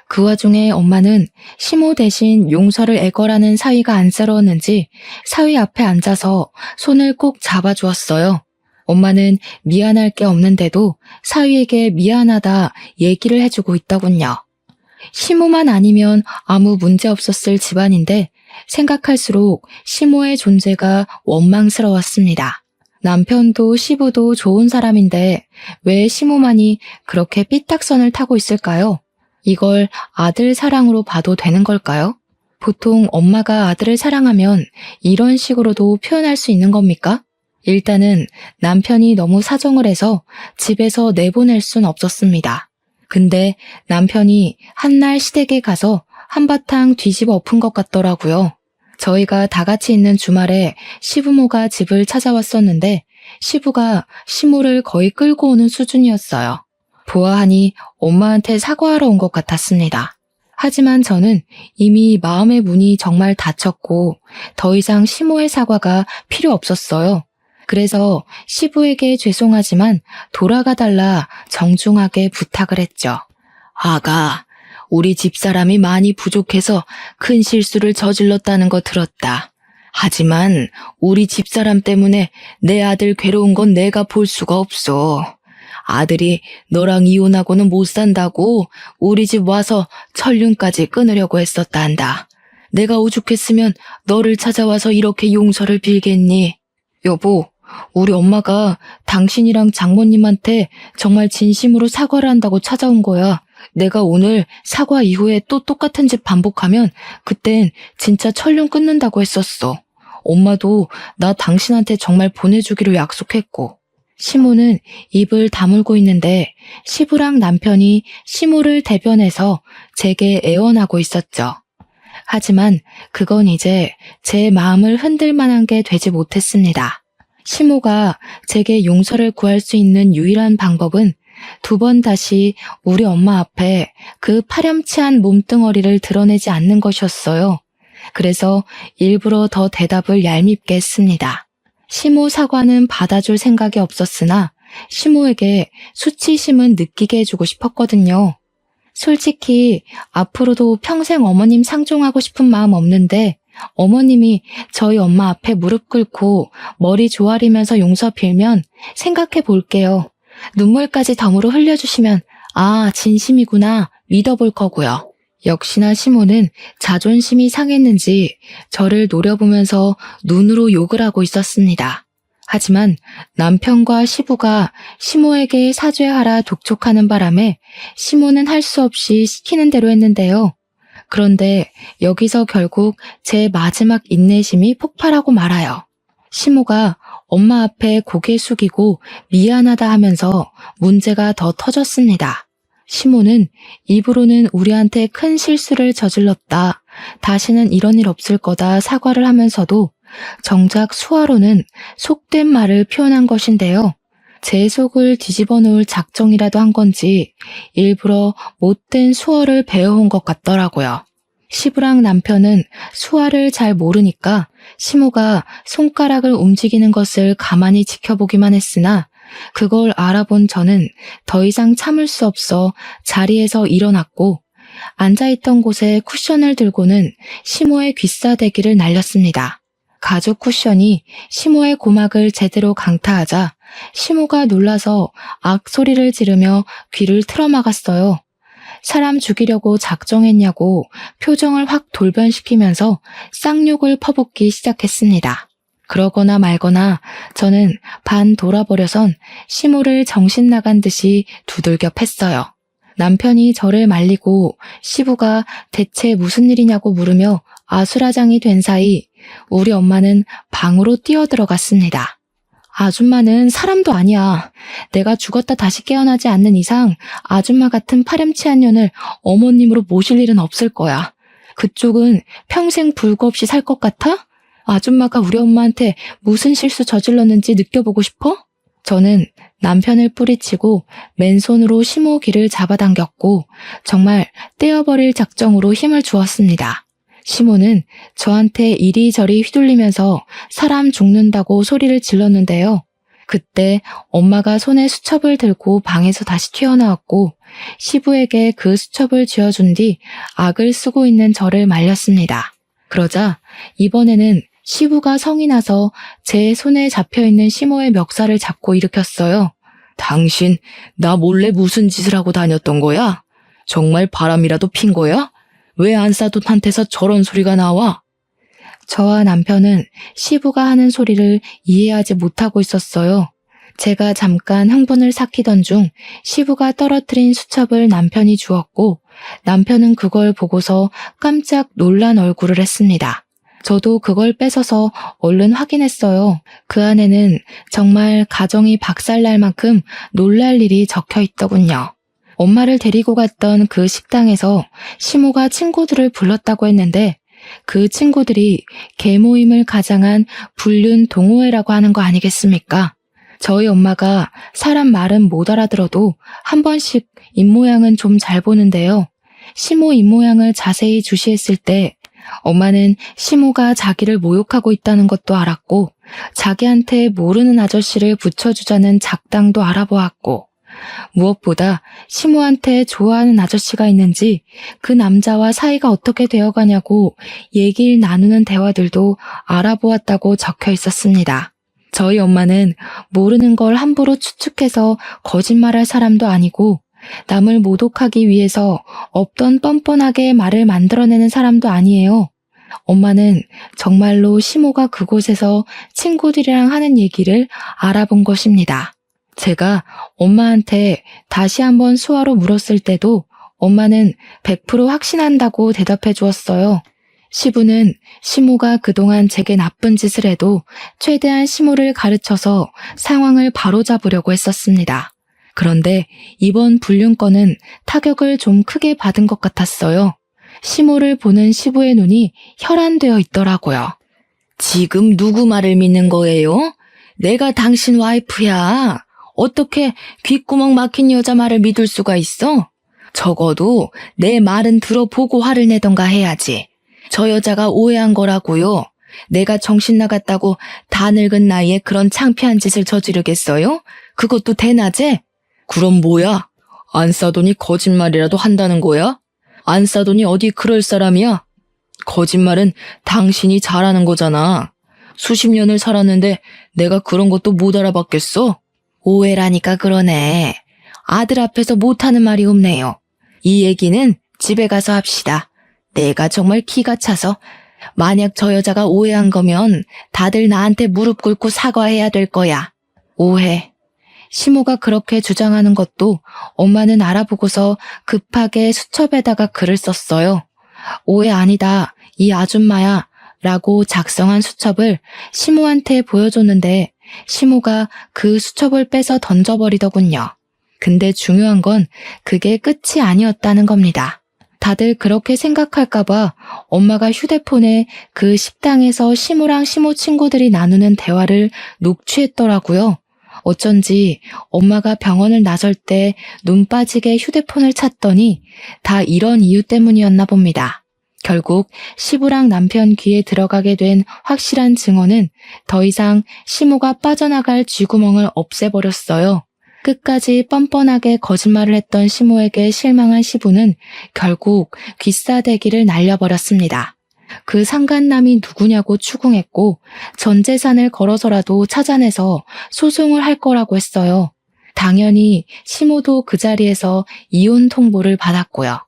그 와중에 엄마는 시모 대신 용서를 애걸하는 사위가 안쓰러웠는지 사위 앞에 앉아서 손을 꼭 잡아주었어요. 엄마는 미안할 게 없는데도 사위에게 미안하다 얘기를 해주고 있더군요. 시모만 아니면 아무 문제 없었을 집안인데 생각할수록 시모의 존재가 원망스러웠습니다. 남편도 시부도 좋은 사람인데 왜 시모만이 그렇게 삐딱선을 타고 있을까요? 이걸 아들 사랑으로 봐도 되는 걸까요? 보통 엄마가 아들을 사랑하면 이런 식으로도 표현할 수 있는 겁니까? 일단은 남편이 너무 사정을 해서 집에서 내보낼 순 없었습니다. 근데 남편이 한날 시댁에 가서 한바탕 뒤집어 엎은 것 같더라고요. 저희가 다 같이 있는 주말에 시부모가 집을 찾아왔었는데 시부가 시모를 거의 끌고 오는 수준이었어요. 보아하니 엄마한테 사과하러 온 것 같았습니다. 하지만 저는 이미 마음의 문이 정말 닫혔고 더 이상 시모의 사과가 필요 없었어요. 그래서 시부에게 죄송하지만 돌아가달라 정중하게 부탁을 했죠. 아가, 우리 집사람이 많이 부족해서 큰 실수를 저질렀다는 거 들었다. 하지만 우리 집사람 때문에 내 아들 괴로운 건 내가 볼 수가 없어. 아들이 너랑 이혼하고는 못 산다고 우리 집 와서 천륜까지 끊으려고 했었다 한다. 내가 오죽했으면 너를 찾아와서 이렇게 용서를 빌겠니? 여보, 우리 엄마가 당신이랑 장모님한테 정말 진심으로 사과를 한다고 찾아온 거야. 내가 오늘 사과 이후에 또 똑같은 짓 반복하면 그땐 진짜 천륜 끊는다고 했었어. 엄마도 나 당신한테 정말 보내주기로 약속했고. 시모는 입을 다물고 있는데 시부랑 남편이 시모를 대변해서 제게 애원하고 있었죠. 하지만 그건 이제 제 마음을 흔들 만한 게 되지 못했습니다. 시모가 제게 용서를 구할 수 있는 유일한 방법은 두 번 다시 우리 엄마 앞에 그 파렴치한 몸뚱어리를 드러내지 않는 것이었어요. 그래서 일부러 더 대답을 얄밉게 했습니다. 시모 사과는 받아줄 생각이 없었으나 시모에게 수치심은 느끼게 해주고 싶었거든요. 솔직히 앞으로도 평생 어머님 상종하고 싶은 마음 없는데 어머님이 저희 엄마 앞에 무릎 꿇고 머리 조아리면서 용서 빌면 생각해 볼게요. 눈물까지 덤으로 흘려주시면 아, 진심이구나 믿어볼 거고요. 역시나 시모는 자존심이 상했는지 저를 노려보면서 눈으로 욕을 하고 있었습니다. 하지만 남편과 시부가 시모에게 사죄하라 독촉하는 바람에 시모는 할 수 없이 시키는 대로 했는데요. 그런데 여기서 결국 제 마지막 인내심이 폭발하고 말아요. 시모가 엄마 앞에 고개 숙이고 미안하다 하면서 문제가 더 터졌습니다. 시모는 입으로는 우리한테 큰 실수를 저질렀다. 다시는 이런 일 없을 거다 사과를 하면서도 정작 수화로는 속된 말을 표현한 것인데요. 제 속을 뒤집어 놓을 작정이라도 한 건지 일부러 못된 수어를 배워온 것 같더라고요. 시부랑 남편은 수화를 잘 모르니까 시모가 손가락을 움직이는 것을 가만히 지켜보기만 했으나 그걸 알아본 저는 더 이상 참을 수 없어 자리에서 일어났고 앉아있던 곳에 쿠션을 들고는 시모의 귀싸대기를 날렸습니다. 가죽 쿠션이 시모의 고막을 제대로 강타하자 시모가 놀라서 악소리를 지르며 귀를 틀어막았어요. 사람 죽이려고 작정했냐고 표정을 확 돌변시키면서 쌍욕을 퍼붓기 시작했습니다. 그러거나 말거나 저는 반 돌아버려선 시모를 정신 나간 듯이 두들겨 팼어요. 남편이 저를 말리고 시부가 대체 무슨 일이냐고 물으며 아수라장이 된 사이 우리 엄마는 방으로 뛰어들어갔습니다. 아줌마는 사람도 아니야. 내가 죽었다 다시 깨어나지 않는 이상 아줌마 같은 파렴치한 년을 어머님으로 모실 일은 없을 거야. 그쪽은 평생 불구 없이 살 것 같아? 아줌마가 우리 엄마한테 무슨 실수 저질렀는지 느껴보고 싶어? 저는 남편을 뿌리치고 맨손으로 시모 귀를 잡아당겼고 정말 떼어버릴 작정으로 힘을 주었습니다. 시모는 저한테 이리저리 휘둘리면서 사람 죽는다고 소리를 질렀는데요. 그때 엄마가 손에 수첩을 들고 방에서 다시 튀어나왔고 시부에게 그 수첩을 쥐어준 뒤 악을 쓰고 있는 저를 말렸습니다. 그러자 이번에는 시부가 성이 나서 제 손에 잡혀있는 시모의 멱살을 잡고 일으켰어요. 당신 나 몰래 무슨 짓을 하고 다녔던 거야? 정말 바람이라도 핀 거야? 왜 안사돈한테서 저런 소리가 나와? 저와 남편은 시부가 하는 소리를 이해하지 못하고 있었어요. 제가 잠깐 흥분을 삭히던 중 시부가 떨어뜨린 수첩을 남편이 주었고 남편은 그걸 보고서 깜짝 놀란 얼굴을 했습니다. 저도 그걸 뺏어서 얼른 확인했어요. 그 안에는 정말 가정이 박살날 만큼 놀랄 일이 적혀 있더군요. 엄마를 데리고 갔던 그 식당에서 시모가 친구들을 불렀다고 했는데 그 친구들이 개모임을 가장한 불륜 동호회라고 하는 거 아니겠습니까? 저희 엄마가 사람 말은 못 알아들어도 한 번씩 입모양은 좀 잘 보는데요. 시모 입모양을 자세히 주시했을 때 엄마는 시모가 자기를 모욕하고 있다는 것도 알았고 자기한테 모르는 아저씨를 붙여주자는 작당도 알아보았고 무엇보다 시모한테 좋아하는 아저씨가 있는지 그 남자와 사이가 어떻게 되어가냐고 얘기를 나누는 대화들도 알아보았다고 적혀 있었습니다. 저희 엄마는 모르는 걸 함부로 추측해서 거짓말할 사람도 아니고 남을 모독하기 위해서 없던 뻔뻔하게 말을 만들어내는 사람도 아니에요. 엄마는 정말로 시모가 그곳에서 친구들이랑 하는 얘기를 알아본 것입니다. 제가 엄마한테 다시 한번 수화로 물었을 때도 엄마는 100% 확신한다고 대답해 주었어요. 시부는 시모가 그동안 제게 나쁜 짓을 해도 최대한 시모를 가르쳐서 상황을 바로잡으려고 했었습니다. 그런데 이번 불륜건은 타격을 좀 크게 받은 것 같았어요. 시모를 보는 시부의 눈이 혈안되어 있더라고요. 지금 누구 말을 믿는 거예요? 내가 당신 와이프야. 어떻게 귓구멍 막힌 여자 말을 믿을 수가 있어? 적어도 내 말은 들어보고 화를 내던가 해야지. 저 여자가 오해한 거라고요. 내가 정신 나갔다고 다 늙은 나이에 그런 창피한 짓을 저지르겠어요? 그것도 대낮에? 그럼 뭐야? 안 싸더니 거짓말이라도 한다는 거야? 안 싸더니 어디 그럴 사람이야? 거짓말은 당신이 잘하는 거잖아. 수십 년을 살았는데 내가 그런 것도 못 알아봤겠어? 오해라니까 그러네. 아들 앞에서 못하는 말이 없네요. 이 얘기는 집에 가서 합시다. 내가 정말 기가 차서 만약 저 여자가 오해한 거면 다들 나한테 무릎 꿇고 사과해야 될 거야. 오해. 시모가 그렇게 주장하는 것도 엄마는 알아보고서 급하게 수첩에다가 글을 썼어요. 오해 아니다. 이 아줌마야. 라고 작성한 수첩을 시모한테 보여줬는데 시모가 그 수첩을 빼서 던져버리더군요. 근데 중요한 건 그게 끝이 아니었다는 겁니다. 다들 그렇게 생각할까봐 엄마가 휴대폰에 그 식당에서 시무랑 시무 친구들이 나누는 대화를 녹취했더라고요. 어쩐지 엄마가 병원을 나설 때 눈 빠지게 휴대폰을 찾더니 다 이런 이유 때문이었나 봅니다. 결국 시부랑 남편 귀에 들어가게 된 확실한 증언은 더 이상 시무가 빠져나갈 쥐구멍을 없애버렸어요. 끝까지 뻔뻔하게 거짓말을 했던 시무에게 실망한 시부는 결국 귀싸대기를 날려버렸습니다. 그 상간남이 누구냐고 추궁했고 전 재산을 걸어서라도 찾아내서 소송을 할 거라고 했어요. 당연히 시모도 그 자리에서 이혼 통보를 받았고요.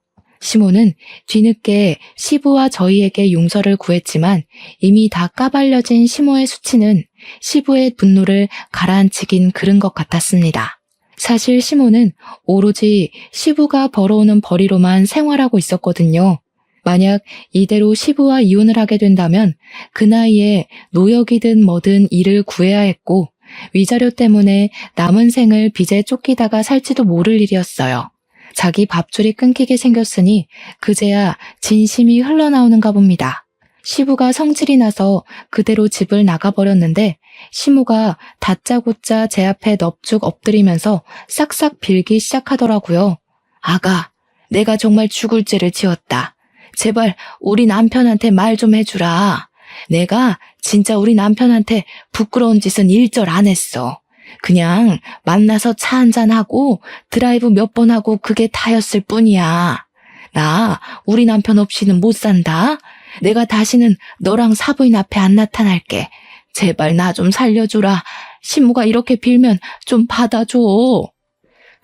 시모는 뒤늦게 시부와 저희에게 용서를 구했지만 이미 다 까발려진 시모의 수치는 시부의 분노를 가라앉히긴 그른 것 같았습니다. 사실 시모는 오로지 시부가 벌어오는 벌이로만 생활하고 있었거든요. 만약 이대로 시부와 이혼을 하게 된다면 그 나이에 노역이든 뭐든 일을 구해야 했고 위자료 때문에 남은 생을 빚에 쫓기다가 살지도 모를 일이었어요. 자기 밥줄이 끊기게 생겼으니 그제야 진심이 흘러나오는가 봅니다. 시부가 성질이 나서 그대로 집을 나가버렸는데 시무가 다짜고짜 제 앞에 넙죽 엎드리면서 싹싹 빌기 시작하더라고요. 아가, 내가 정말 죽을 죄를 지었다. 제발 우리 남편한테 말 좀 해주라. 내가 진짜 우리 남편한테 부끄러운 짓은 일절 안 했어. 그냥 만나서 차 한잔하고 드라이브 몇 번 하고 그게 다였을 뿐이야. 나 우리 남편 없이는 못 산다. 내가 다시는 너랑 사부인 앞에 안 나타날게. 제발 나 좀 살려주라. 시무가 이렇게 빌면 좀 받아줘.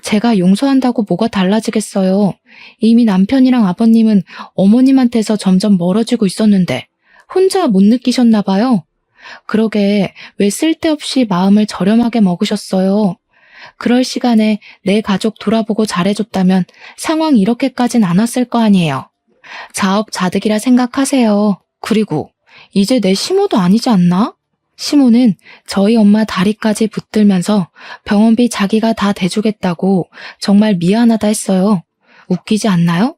제가 용서한다고 뭐가 달라지겠어요. 이미 남편이랑 아버님은 어머님한테서 점점 멀어지고 있었는데 혼자 못 느끼셨나 봐요. 그러게 왜 쓸데없이 마음을 저렴하게 먹으셨어요. 그럴 시간에 내 가족 돌아보고 잘해줬다면 상황 이렇게까진 안 왔을 거 아니에요. 자업자득이라 생각하세요. 그리고 이제 내 시모도 아니지 않나? 시모는 저희 엄마 다리까지 붙들면서 병원비 자기가 다 대주겠다고 정말 미안하다 했어요. 웃기지 않나요?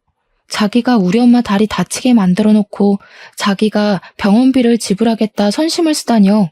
자기가 우리 엄마 다리 다치게 만들어 놓고 자기가 병원비를 지불하겠다 선심을 쓰다니요.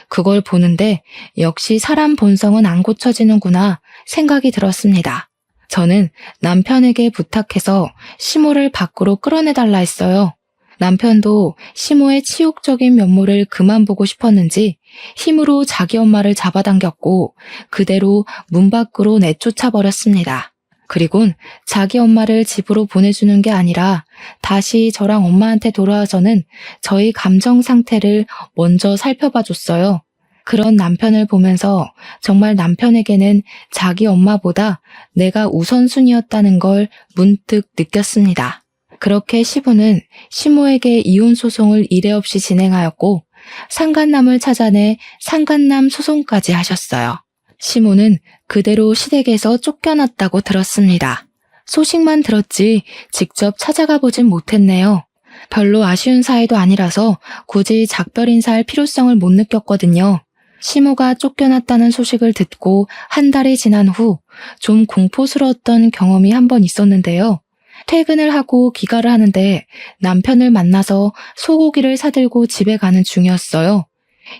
그걸 보는데 역시 사람 본성은 안 고쳐지는구나 생각이 들었습니다. 저는 남편에게 부탁해서 시모를 밖으로 끌어내달라 했어요. 남편도 시모의 치욕적인 면모를 그만 보고 싶었는지 힘으로 자기 엄마를 잡아당겼고 그대로 문 밖으로 내쫓아 버렸습니다. 그리곤 자기 엄마를 집으로 보내주는 게 아니라 다시 저랑 엄마한테 돌아와서는 저희 감정 상태를 먼저 살펴봐 줬어요. 그런 남편을 보면서 정말 남편에게는 자기 엄마보다 내가 우선순위였다는 걸 문득 느꼈습니다. 그렇게 시부는 시모에게 이혼 소송을 이례 없이 진행하였고 상간남을 찾아내 상간남 소송까지 하셨어요. 시모는 그대로 시댁에서 쫓겨났다고 들었습니다. 소식만 들었지 직접 찾아가 보진 못했네요. 별로 아쉬운 사이도 아니라서 굳이 작별 인사할 필요성을 못 느꼈거든요. 시모가 쫓겨났다는 소식을 듣고 한 달이 지난 후 좀 공포스러웠던 경험이 한 번 있었는데요. 퇴근을 하고 귀가를 하는데 남편을 만나서 소고기를 사들고 집에 가는 중이었어요.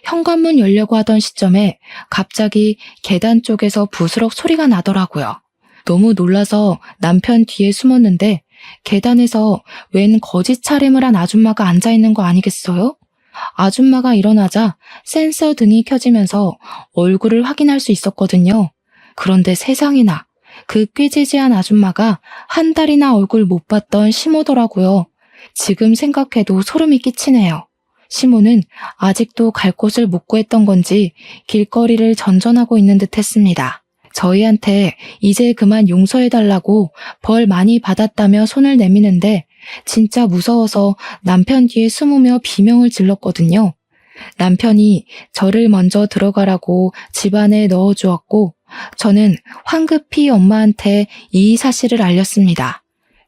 현관문 열려고 하던 시점에 갑자기 계단 쪽에서 부스럭 소리가 나더라고요. 너무 놀라서 남편 뒤에 숨었는데 계단에서 웬 거짓 차림을 한 아줌마가 앉아있는 거 아니겠어요? 아줌마가 일어나자 센서 등이 켜지면서 얼굴을 확인할 수 있었거든요. 그런데 세상에나 그 꾀지지한 아줌마가 한 달이나 얼굴 못 봤던 시모더라고요. 지금 생각해도 소름이 끼치네요. 시모는 아직도 갈 곳을 못 구했던 건지 길거리를 전전하고 있는 듯 했습니다. 저희한테 이제 그만 용서해달라고 벌 많이 받았다며 손을 내미는데 진짜 무서워서 남편 뒤에 숨으며 비명을 질렀거든요. 남편이 저를 먼저 들어가라고 집 안에 넣어주었고 저는 황급히 엄마한테 이 사실을 알렸습니다.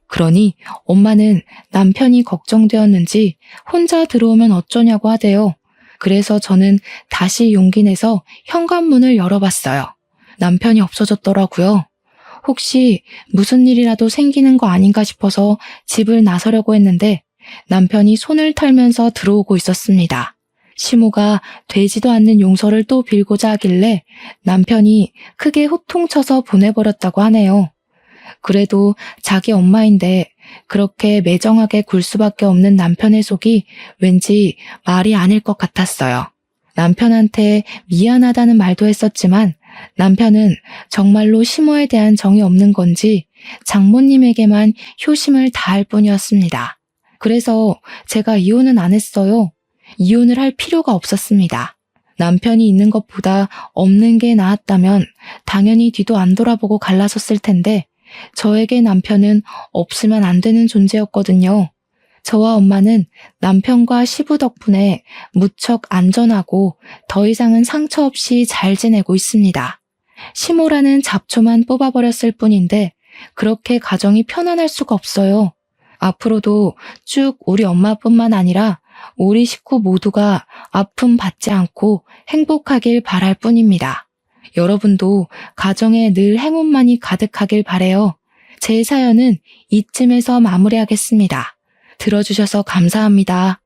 그러니 엄마는 남편이 걱정되었는지 혼자 들어오면 어쩌냐고 하대요. 그래서 저는 다시 용기 내서 현관문을 열어봤어요. 남편이 없어졌더라고요. 혹시 무슨 일이라도 생기는 거 아닌가 싶어서 집을 나서려고 했는데 남편이 손을 털면서 들어오고 있었습니다. 시모가 되지도 않는 용서를 또 빌고자 하길래 남편이 크게 호통쳐서 보내버렸다고 하네요. 그래도 자기 엄마인데 그렇게 매정하게 굴 수밖에 없는 남편의 속이 왠지 말이 아닐 것 같았어요. 남편한테 미안하다는 말도 했었지만 남편은 정말로 시모에 대한 정이 없는 건지 장모님에게만 효심을 다할 뿐이었습니다. 그래서 제가 이혼은 안 했어요. 이혼을 할 필요가 없었습니다. 남편이 있는 것보다 없는 게 나았다면 당연히 뒤도 안 돌아보고 갈라섰을 텐데 저에게 남편은 없으면 안 되는 존재였거든요. 저와 엄마는 남편과 시부 덕분에 무척 안전하고 더 이상은 상처 없이 잘 지내고 있습니다. 시모라는 잡초만 뽑아버렸을 뿐인데 그렇게 가정이 편안할 수가 없어요. 앞으로도 쭉 우리 엄마뿐만 아니라 우리 식구 모두가 아픔 받지 않고 행복하길 바랄 뿐입니다. 여러분도 가정에 늘 행운만이 가득하길 바래요. 제 사연은 이쯤에서 마무리하겠습니다. 들어주셔서 감사합니다.